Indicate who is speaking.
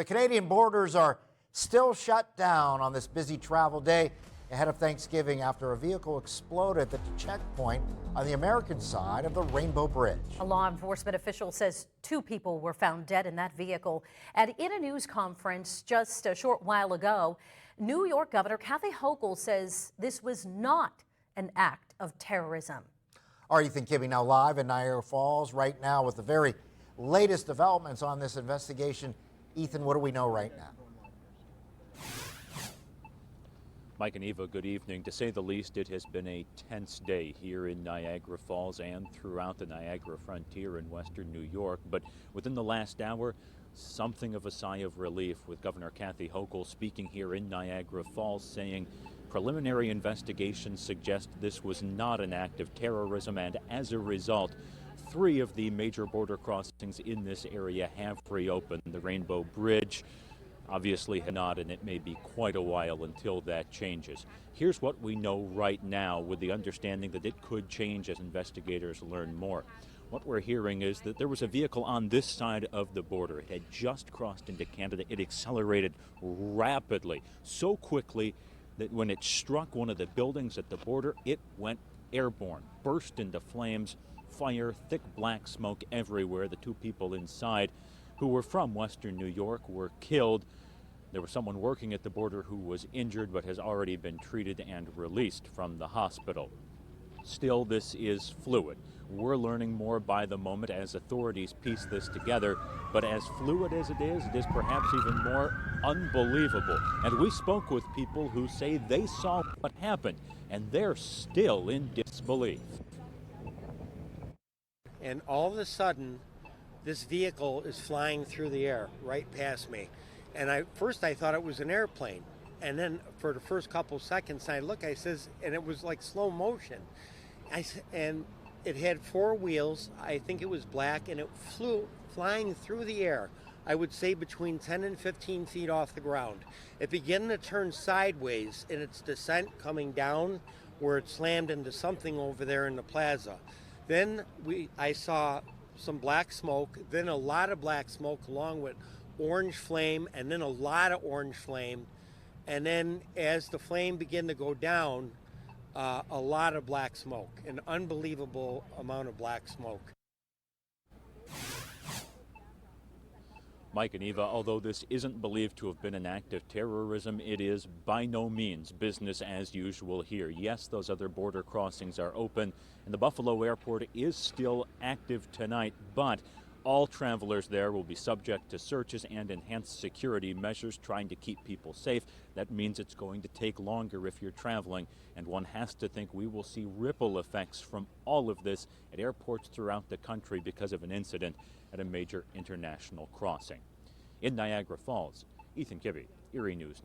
Speaker 1: The Canadian borders are still shut down on this busy travel day ahead of Thanksgiving after a vehicle exploded at the checkpoint on the American side of the Rainbow Bridge.
Speaker 2: A law enforcement official says 2 people were found dead in that vehicle. And in a news conference just a short while ago, New York Governor Kathy Hochul says this was not an act of terrorism.
Speaker 1: Our Ethan Kibbe now live in Niagara Falls right now with the very latest developments on this investigation. Ethan, what do we know right now?
Speaker 3: Mike and Eva, good evening. To say the least, it has been a tense day here in Niagara Falls and throughout the Niagara frontier in western New York. But within the last hour, something of a sigh of relief with Governor Kathy Hochul speaking here in Niagara Falls, saying preliminary investigations suggest this was not an act of terrorism, and as a result, 3 of the major border crossings in this area have reopened. The Rainbow Bridge obviously had not, and it may be quite a while until that changes. Here's what we know right now, with the understanding that it could change as investigators learn more. What we're hearing is that there was a vehicle on this side of the border. It had just crossed into Canada. It accelerated rapidly, so quickly that when it struck one of the buildings at the border, it went airborne, burst into flames, fire, thick black smoke everywhere. The 2 people inside, who were from western New York, were killed. There was someone working at the border who was injured but has already been treated and released from the hospital. Still, this is fluid. We're learning more by the moment as authorities piece this together, but as fluid as it is perhaps even more unbelievable. And we spoke with people who say they saw what happened, and they're still in disbelief.
Speaker 4: And all of a sudden, this vehicle is flying through the air right past me. And first I thought it was an airplane. And then for the first couple seconds, I says, and it was like slow motion. And it had 4 wheels. I think it was black, and it flew flying through the air. I would say between 10 and 15 feet off the ground. It began to turn sideways in its descent coming down, where it slammed into something over there in the plaza. Then I saw some black smoke, then a lot of black smoke along with orange flame, and then a lot of orange flame. And then as the flame began to go down, a lot of black smoke, an unbelievable amount of black smoke.
Speaker 3: Mike and Eva, although this isn't believed to have been an act of terrorism, it is by no means business as usual here. Yes, those other border crossings are open, and the Buffalo Airport is still active tonight, but all travelers there will be subject to searches and enhanced security measures trying to keep people safe. That means it's going to take longer if you're traveling, and one has to think we will see ripple effects from all of this at airports throughout the country because of an incident at a major international crossing. In Niagara Falls, Ethan Kibbe, Erie News.